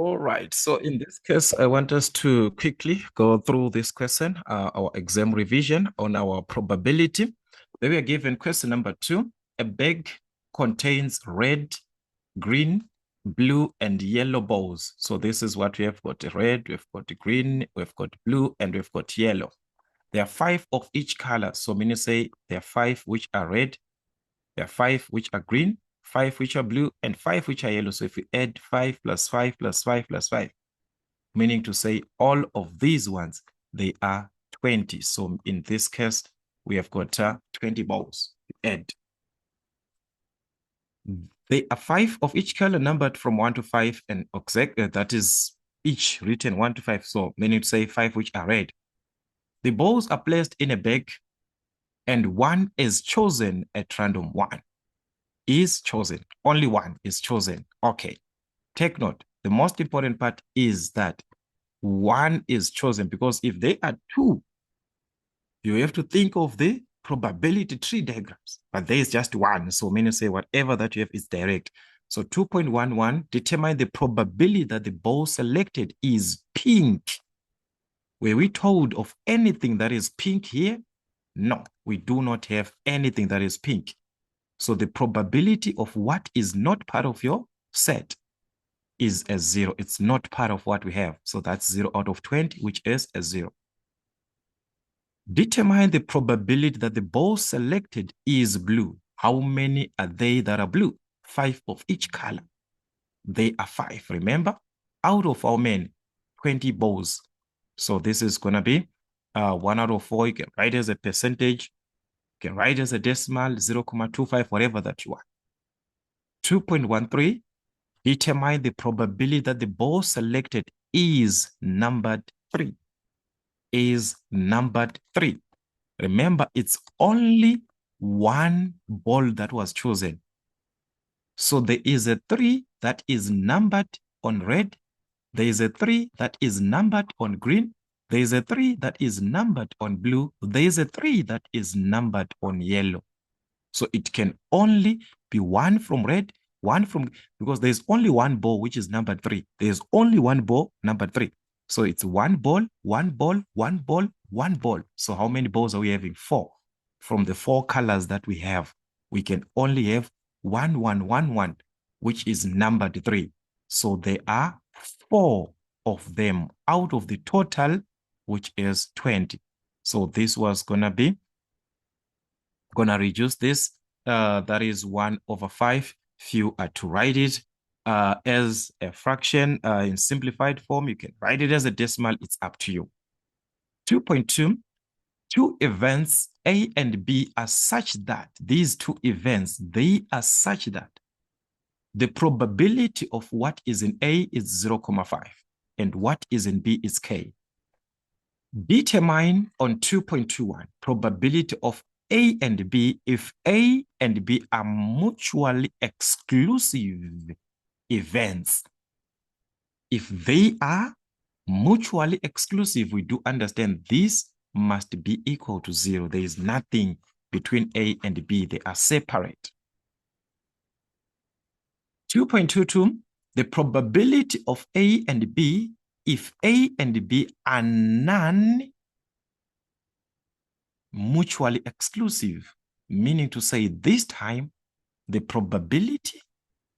All right. So in this case, I want us to quickly go through this question, our exam revision on our probability. Then we are given question number 2. A bag contains red, green, blue, and yellow balls. So this is what we have got: red, we've got green, we've got blue, and we've got yellow. There are 5 of each color. So meaning say there are 5 which are red, there are 5 which are green, 5 which are blue, and 5 which are yellow. So if we add 5 plus 5 plus 5 plus 5, meaning to say all of these ones, they are 20. So in this case, we have got 20 balls to add. They are 5 of each color numbered from 1 to 5, and that is each written 1 to 5. So meaning to say 5 which are red. The balls are placed in a bag and one is chosen at random. One is chosen. Only one is chosen. Okay. Take note. The most important part is that one is chosen, because if there are 2, you have to think of the probability tree diagrams, but there is just 1. So meaning say whatever that you have is direct. So 2.11, determine the probability that the ball selected is pink. Were we told of anything that is pink here? No, we do not have anything that is pink. So the probability of what is not part of your set is a 0. It's not part of what we have. So that's 0 out of 20, which is a 0. Determine the probability that the ball selected is blue. How many are they that are blue? 5 of each color. They are 5. Remember, out of how many? 20 balls. So this is going to be 1 out of 4. You can write as a percentage. You can write as a decimal, 0.25, whatever that you want. 2.13, determine the probability that the ball selected is numbered 3. Is numbered 3. Remember, it's only one ball that was chosen. So there is a 3 that is numbered on red. There is a 3 that is numbered on green. There is a 3 that is numbered on blue. There is a 3 that is numbered on yellow. So it can only be 1 from red, 1 from, because there's only one ball which is numbered 3. There's only one ball numbered 3. So it's 1 ball, 1 ball, 1 ball, 1 ball. So how many balls are we having? 4. From the 4 colors that we have, we can only have 1, 1, 1, 1, which is numbered 3. So there are 4 of them out of the total, which is 20. So this was going to be, going to reduce this. That is 1/5. If you are to write it as a fraction in simplified form, you can write it as a decimal. It's up to you. 2.2, 2 events A and B are such that these 2 events, they are such that the probability of what is in A is 0.5 and what is in B is K. Determine on 2.21 probability of A and B if A and B are mutually exclusive events. If they are mutually exclusive, we do understand this must be equal to 0. There is nothing between A and B. They are separate. 2.22, the probability of A and B if A and B are non-mutually exclusive, meaning to say this time the probability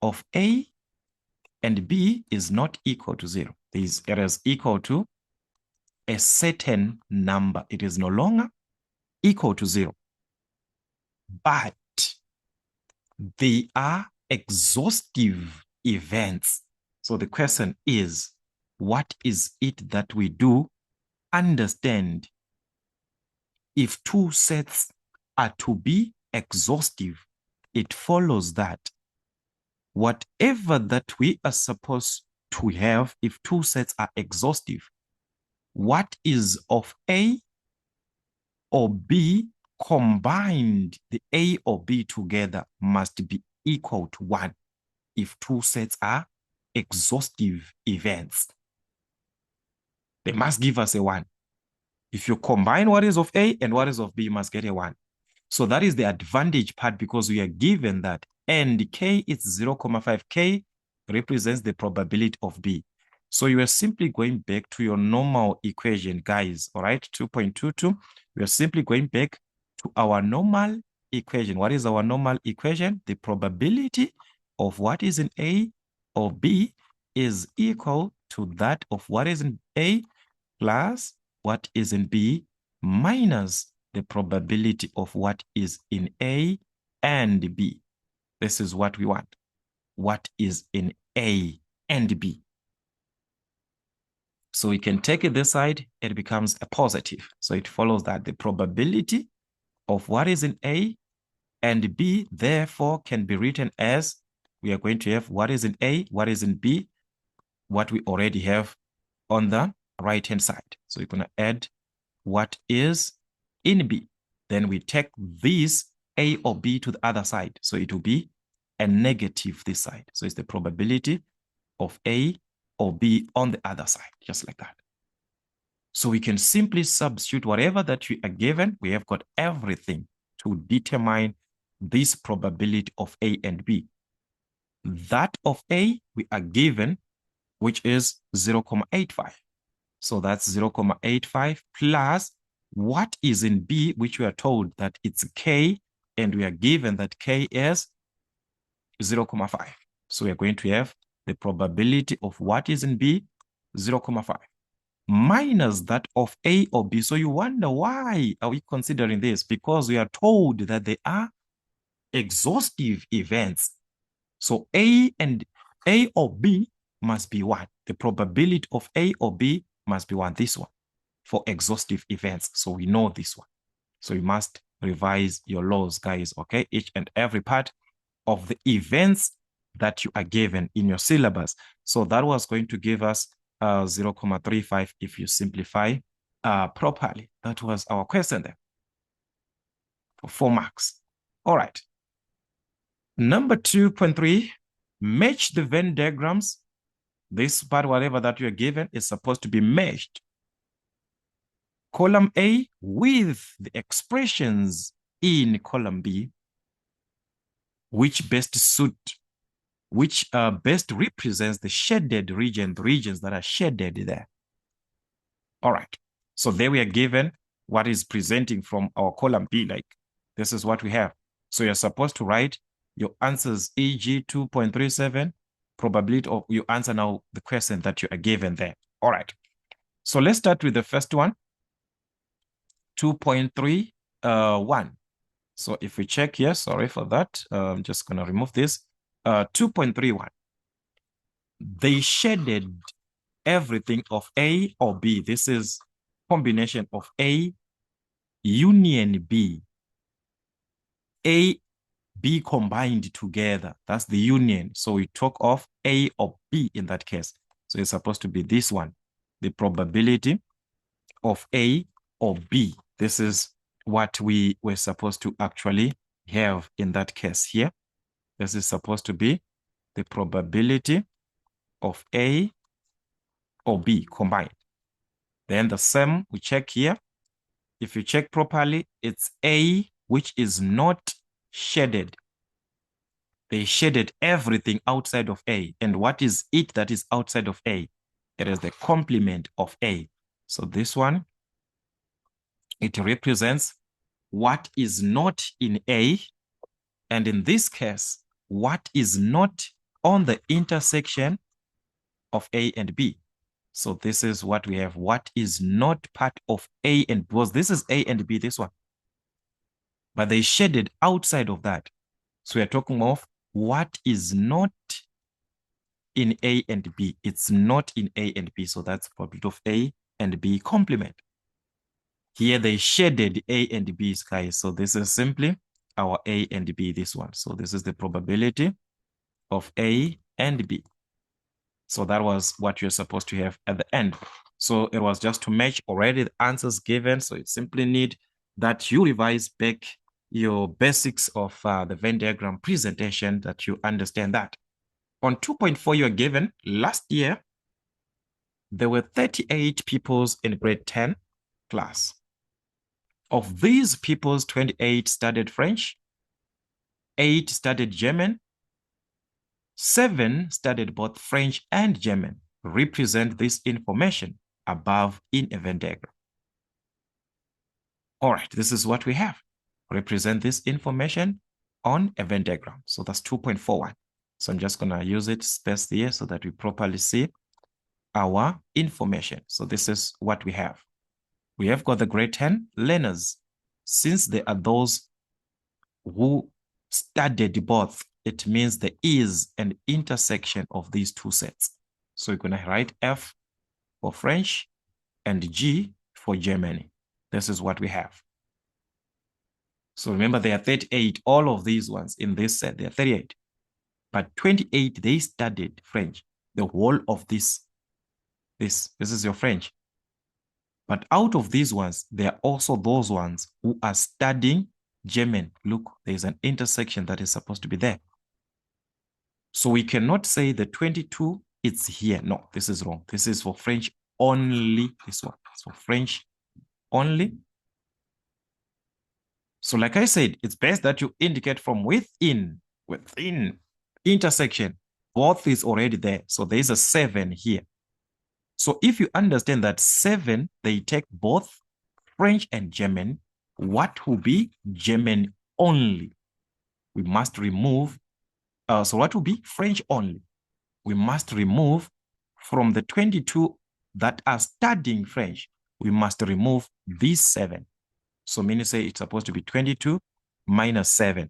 of A and B is not equal to 0. It is equal to a certain number. It is no longer equal to 0. But they are exhaustive events. So the question is, what is it that we do understand if 2 sets are to be exhaustive? It follows that whatever that we are supposed to have, if 2 sets are exhaustive, what is of A or B combined, the A or B together must be equal to 1 if 2 sets are exhaustive events. They must give us a 1. If you combine what is of A and what is of B, you must get a 1. So that is the advantage part, because we are given that, and K is 0.5. K represents the probability of B. So you are simply going back to your normal equation, guys. All right, 2.22. We are simply going back to our normal equation. What is our normal equation? The probability of what is in A or B is equal to that of what is in A plus what is in B minus the probability of what is in A and B. This is what we want. What is in A and B. So we can take it this side, it becomes a positive. So it follows that the probability of what is in A and B, therefore, can be written as we are going to have what is in A, what is in B, what we already have on the right-hand side. So we're going to add what is in B. Then we take this A or B to the other side. So it will be a negative this side. So it's the probability of A or B on the other side, just like that. So we can simply substitute whatever that we are given. We have got everything to determine this probability of A and B. That of A we are given, which is 0.85. So that's 0.85 plus what is in B, which we are told that it's K, and we are given that K is 0.5. So we are going to have the probability of what is in B, 0.5, minus that of A or B. So you wonder, why are we considering this? Because we are told that they are exhaustive events. So A or B must be 1. The probability of A or B must be 1, this one, for exhaustive events. So we know this one. So you must revise your laws, guys, okay? Each and every part of the events that you are given in your syllabus. So that was going to give us 0.35 if you simplify properly. That was our question there for 4 marks. All right. Number 2.3, match the Venn diagrams. This part, whatever that you're given, is supposed to be matched. Column A with the expressions in column B, which best represents the shaded region, the regions that are shaded there. All right. So there we are given what is presenting from our column B. Like, this is what we have. So you're supposed to write your answers, e.g. 2.37, probability of you answer now the question that you are given there. All right. So let's start with the first one, 2.31. So if we check here, sorry for that. I'm just going to remove this. 2.31. They shaded everything of A or B. This is combination of A union B. A, B combined together. That's the union. So we talk of A or B in that case. So it's supposed to be this one, the probability of A or B. This is what we were supposed to actually have in that case here. This is supposed to be the probability of A or B combined. Then the same we check here. If you check properly, it's A which is not shaded. They shaded everything outside of A. And what is it that is outside of A? It is the complement of A. So this one, it represents what is not in A. And in this case, what is not on the intersection of A and B. So this is what we have. What is not part of A and B. Because this is A and B, this one. But they shaded outside of that. So we're talking of what is not in A and B. It's not in A and B. So that's probability of A and B complement. Here they shaded A and B, guys. So this is simply our A and B, this one. So this is the probability of A and B. So that was what you're supposed to have at the end. So it was just to match already the answers given. So you simply need that you revise back your basics of the Venn diagram presentation, that you understand that. On 2.4, you're given last year, there were 38 pupils in grade 10 class. Of these pupils, 28 studied French, 8 studied German, 7 studied both French and German. represent this information above in a Venn diagram. All right, this is what we have. Represent this information on a Venn diagram. So that's 2.41. So I'm just going to use it space here so that we properly see our information. So this is what we have. We have got the grade 10 learners. Since there are those who studied both, it means there is an intersection of these two sets. So you're going to write F for French and G for Germany. This is what we have. So remember, there are 38, all of these ones in this set, there are 38. But 28, they studied French, the whole of this. This is your French. But out of these ones, there are also those ones who are studying German. Look, there's an intersection that is supposed to be there. So we cannot say the 22, it's here. No, this is wrong. This is for French only. This one is for French only. So like I said, it's best that you indicate from within intersection. Both is already there. So there's a 7 here. So if you understand that 7, they take both French and German, what will be German only? We must remove, so what will be French only? We must remove from the 22 that are studying French, we must remove these 7. So meaning say it's supposed to be 22 minus 7.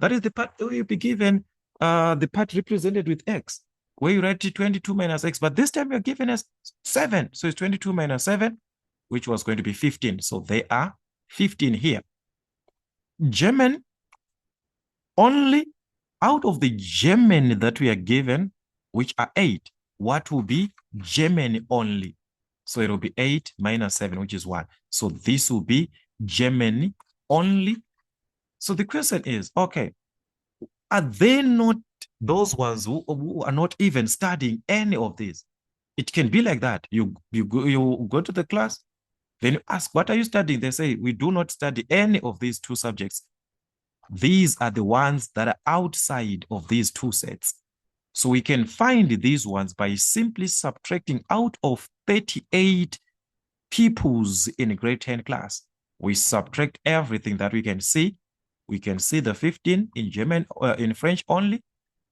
That is the part where you'll be given the part represented with X, where you write 22 minus X, but this time you're given as 7. So it's 22 minus 7, which was going to be 15. So they are 15 here. German, only out of the German that we are given, which are 8, what will be German only? So it will be 8 minus 7, which is 1. So this will be Germany only. So the question is, okay, are they not those ones who are not even studying any of these? It can be like that. You go to the class, then you ask, what are you studying? They say, we do not study any of these 2 subjects. These are the ones that are outside of these 2 sets. So we can find these ones by simply subtracting out of 38 pupils in grade 10 class. We subtract everything that we can see. We can see the 15 in German, in French only.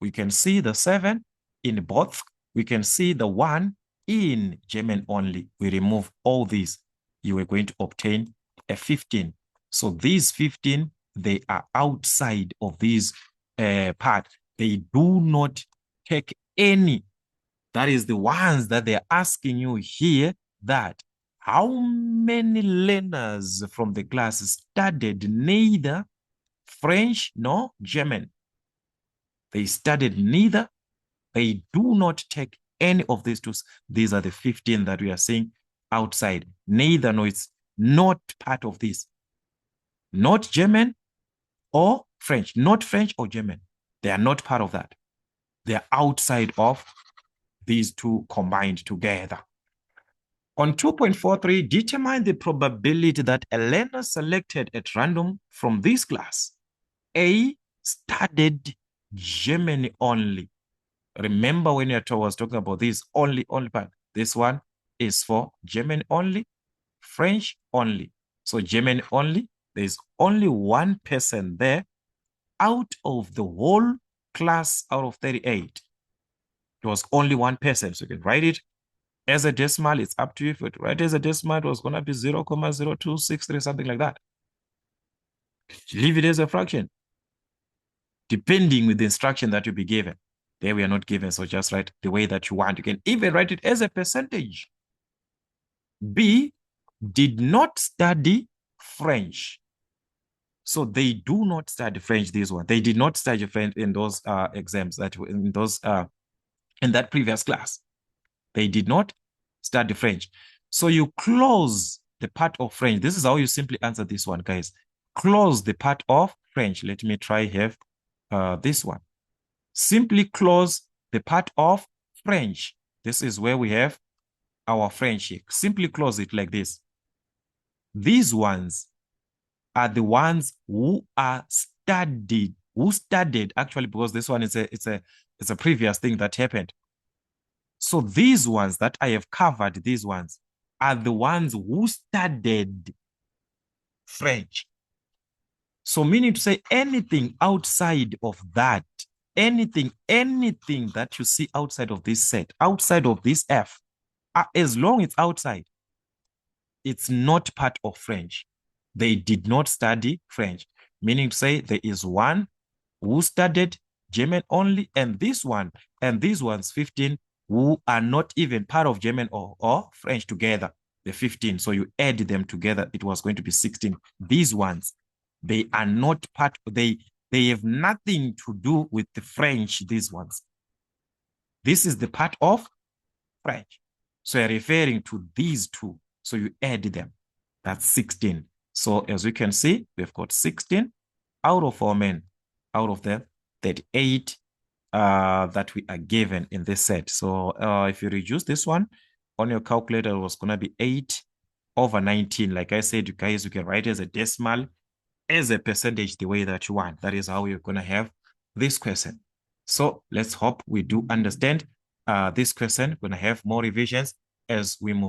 We can see the 7 in both. We can see the 1 in German only. We remove all these. You are going to obtain a 15. So these 15, they are outside of these part. They do not take any. That is the ones that they're asking you here, that how many learners from the class studied neither French nor German? They studied neither. They do not take any of these 2. These are the 15 that we are seeing outside. Neither, no, it's not part of this. Not German or French. Not French or German. They are not part of that. They are outside of these 2 combined together. On 2.43, determine the probability that a learner selected at random from this class, A, studied German only. Remember when I was talking about this only part, this one is for German only, French only. So German only, there's only 1 person there out of the whole class out of 38. It was only 1 person. So you can write it as a decimal. It's up to you. If you write as a decimal, it was going to be 0.0263, something like that. Leave it as a fraction, depending with the instruction that you'll be given. There we are not given, so just write the way that you want. You can even write it as a percentage. B, did not study French. So they do not study French, this one. They did not study French in those exams that were in those in that previous class. They did not study French. So you close the part of French. This is how you simply answer this one, guys. Close the part of French. Let me try here this one. Simply close the part of French. This is where we have our French here. Simply close it like this. These ones are the ones who are studied, actually, because this one is a previous thing that happened. So these ones that I have covered, these ones are the ones who studied French. So meaning to say anything outside of that, anything that you see outside of this set, outside of this F, as long as it's outside, it's not part of French. They did not study French, meaning to say there is one who studied German only, and this one, and these ones, 15, who are not even part of German or French together, the 15. So you add them together, it was going to be 16. These ones, they are not part, they have nothing to do with the French, these ones. This is the part of French. So you're referring to these two. So you add them. That's 16. So as you can see, we've got 16 out of 4 men, out of the 38 that we are given in this set. So if you reduce this one on your calculator, it was going to be 8 over 19. Like I said, you guys, you can write it as a decimal, as a percentage, the way that you want. That is how you're going to have this question. So let's hope we do understand this question. We're going to have more revisions as we move.